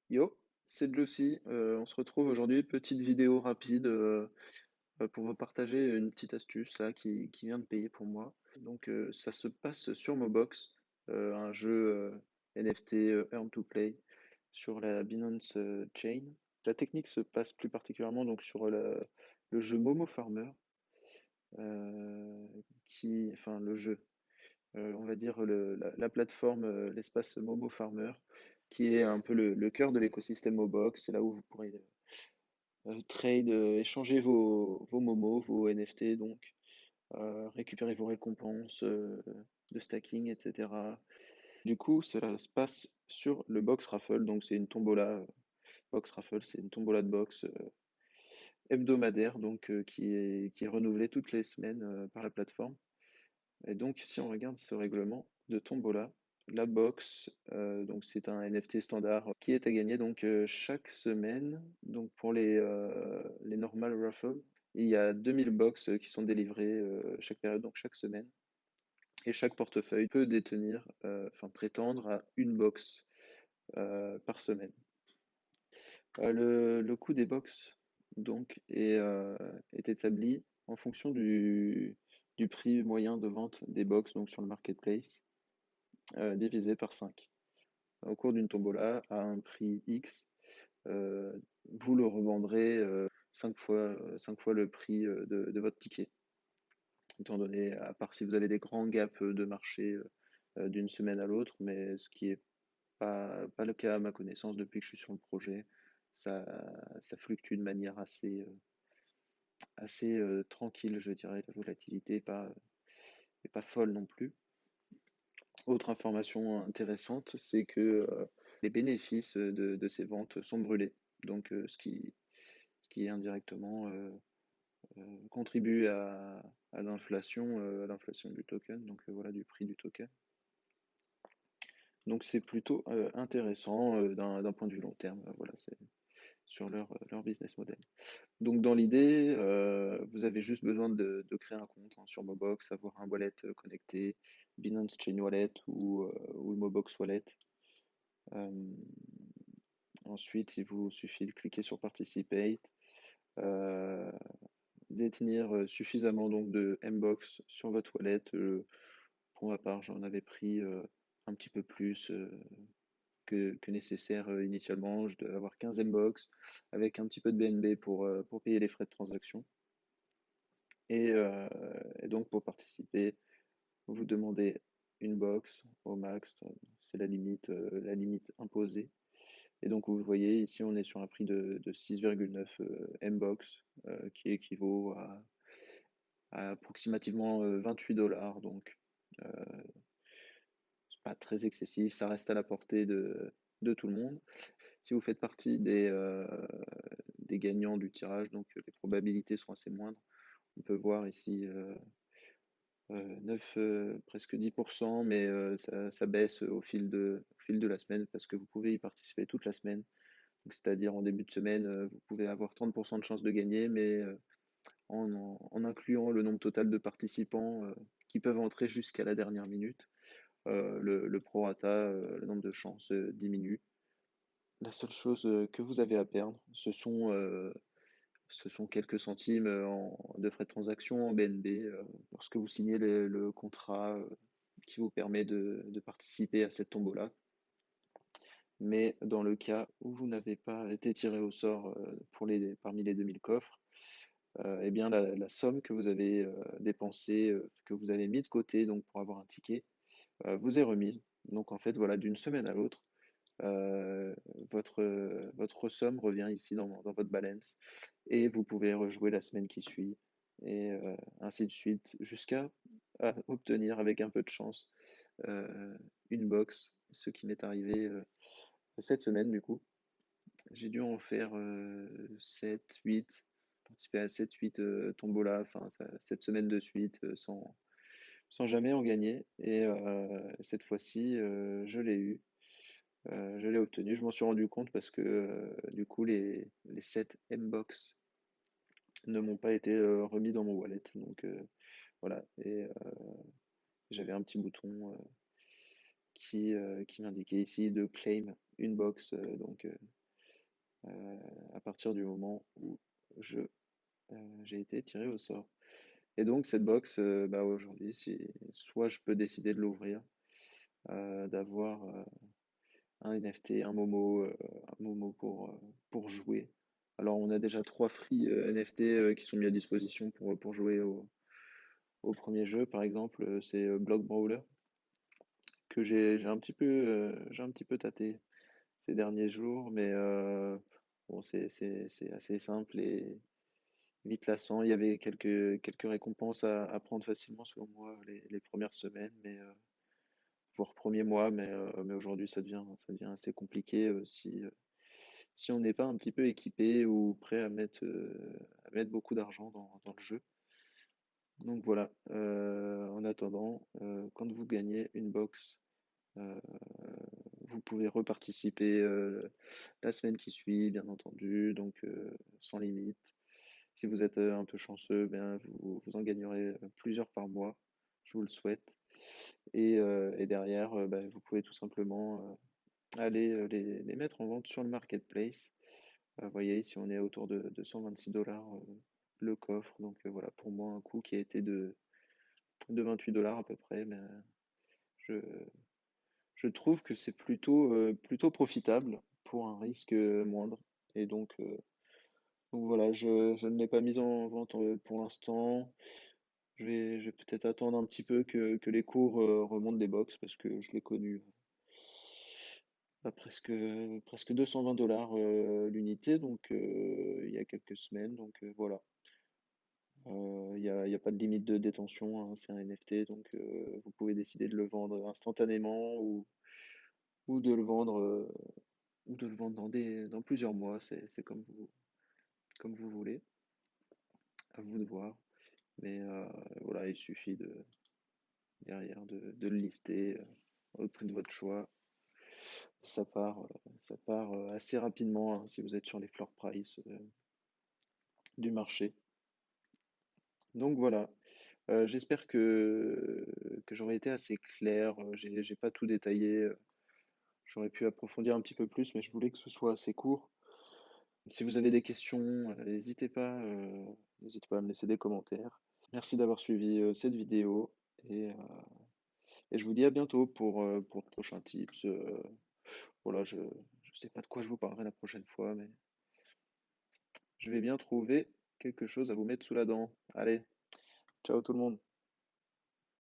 Yo, c'est Jossy. On se retrouve aujourd'hui, petite vidéo rapide pour vous partager une petite astuce là qui vient de payer pour moi. Donc ça se passe sur Mobox, un jeu NFT Earn to Play sur la Binance Chain. La technique se passe plus particulièrement donc sur le jeu Momo Farmer, euh, enfin le jeu, on va dire la plateforme, l'espace Momo Farmer, qui est un peu le cœur de l'écosystème Mobox. C'est là où vous pourrez trade, échanger vos momos, vos NFT, donc récupérer vos récompenses de stacking, etc. Du coup, cela se passe sur le box raffle, donc c'est une tombola. Box raffle, c'est une tombola de box hebdomadaire, donc qui est renouvelée toutes les semaines par la plateforme. Et donc, si on regarde ce règlement de tombola, la box, donc c'est un NFT standard qui est à gagner donc chaque semaine. Donc pour les normal raffles, il y a 2000 box qui sont délivrées chaque période, donc chaque semaine. Et chaque portefeuille peut détenir, enfin prétendre à une box par semaine. Le coût des box donc est établi en fonction du prix moyen de vente des box donc sur le marketplace divisé par 5. Au cours d'une tombola, à un prix X, vous le revendrez 5 fois le prix de votre ticket. Étant donné, à part si vous avez des grands gaps de marché d'une semaine à l'autre, mais ce qui est pas le cas à ma connaissance depuis que je suis sur le projet. Ça fluctue de manière assez tranquille, je dirais. La volatilité est pas folle non plus. Autre information intéressante, c'est que les bénéfices de ces ventes sont brûlés. Donc, ce qui indirectement contribue à l'inflation du token, donc voilà, du prix du token. Donc, c'est plutôt intéressant d'un point de vue long terme. Voilà, c'est sur leur business model. Donc, dans l'idée, vous avez juste besoin de créer un compte hein, sur Mobox, avoir un wallet connecté, Binance Chain Wallet ou le Mobox Wallet. Euh, Ensuite, il vous suffit de cliquer sur Participate, euh, détenir suffisamment donc de Mbox sur votre wallet. Pour ma part, j'en avais pris un petit peu plus que nécessaire initialement. Je devais avoir 15 Mbox avec un petit peu de BNB pour payer les frais de transaction. Et donc, pour participer, vous demandez une box au max, c'est la limite imposée. Et donc, vous voyez, ici, on est sur un prix de 6,9 M-Box, qui équivaut à approximativement 28 dollars. Donc, c'est pas très excessif, ça reste à la portée de tout le monde. Si vous faites partie des gagnants du tirage, donc les probabilités sont assez moindres. On peut voir ici 9, presque 10%, mais ça baisse au fil de la semaine parce que vous pouvez y participer toute la semaine. C'est-à-dire en début de semaine, vous pouvez avoir 30% de chances de gagner, mais en incluant le nombre total de participants qui peuvent entrer jusqu'à la dernière minute, le prorata, le nombre de chances diminue. La seule chose que vous avez à perdre, ce sont quelques centimes de frais de transaction en BNB lorsque vous signez le contrat qui vous permet de participer à cette tombola. Mais dans le cas où vous n'avez pas été tiré au sort parmi les 2000 coffres, eh bien la somme que vous avez dépensée, que vous avez mis de côté donc pour avoir un ticket, vous est remise. Donc en fait, voilà, d'une semaine à l'autre, euh, votre somme revient ici dans votre balance et vous pouvez rejouer la semaine qui suit et ainsi de suite jusqu'à obtenir avec un peu de chance une box, ce qui m'est arrivé cette semaine du coup. J'ai dû en faire 7, 8, participer à 7, 8 tombola, enfin cette semaine de suite sans jamais en gagner. Et cette fois-ci, je l'ai eu. Je l'ai obtenu. Je m'en suis rendu compte parce que du coup, les 7 M-Box ne m'ont pas été remis dans mon wallet. Donc voilà. Et j'avais un petit bouton qui m'indiquait ici de claim une box à partir du moment où je j'ai été tiré au sort. Et donc cette box, bah, aujourd'hui, soit je peux décider de l'ouvrir, d'avoir un NFT, un Momo pour jouer. Alors on a déjà 3 free NFT qui sont mis à disposition pour jouer au premier jeu, par exemple, c'est Block Brawler, que j'ai un petit peu tâté ces derniers jours, mais bon, c'est assez simple et vite lassant. Il y avait quelques récompenses à prendre facilement, selon moi, les premières semaines, voire premier mois, mais aujourd'hui, ça devient assez compliqué si on n'est pas un petit peu équipé ou prêt à mettre beaucoup d'argent dans le jeu. Donc voilà, en attendant, quand vous gagnez une box, euh, vous pouvez reparticiper la semaine qui suit, bien entendu, donc sans limite. Si vous êtes un peu chanceux, ben, vous en gagnerez plusieurs par mois. Je vous le souhaite. Et derrière, ben, vous pouvez tout simplement aller les mettre en vente sur le marketplace. Vous voyez, ici, on est autour de 126 dollars le coffre. Donc voilà, pour moi, un coût qui a été de 28 dollars à peu près. Mais je, je trouve que c'est plutôt profitable pour un risque moindre. Et donc voilà, je ne l'ai pas mise en vente pour l'instant. Je vais peut-être attendre un petit peu que les cours remontent des box parce que je l'ai connu à presque 220 dollars l'unité, donc il y a quelques semaines. Donc voilà. Il y a pas de limite de détention, hein, c'est un NFT, donc vous pouvez décider de le vendre instantanément ou de le vendre dans plusieurs mois. C'est comme vous voulez, à vous de voir. Mais voilà, il suffit derrière de le lister au prix de votre choix. Ça part assez rapidement hein, si vous êtes sur les floor price du marché. Donc voilà. J'espère que j'aurai été assez clair. J'ai pas tout détaillé. J'aurais pu approfondir un petit peu plus, mais je voulais que ce soit assez court. Si vous avez des questions, n'hésitez pas à me laisser des commentaires. Merci d'avoir suivi cette vidéo et je vous dis à bientôt pour de prochains tips. Voilà, je sais pas de quoi je vous parlerai la prochaine fois, mais je vais bien trouver quelque chose à vous mettre sous la dent. Allez, ciao tout le monde.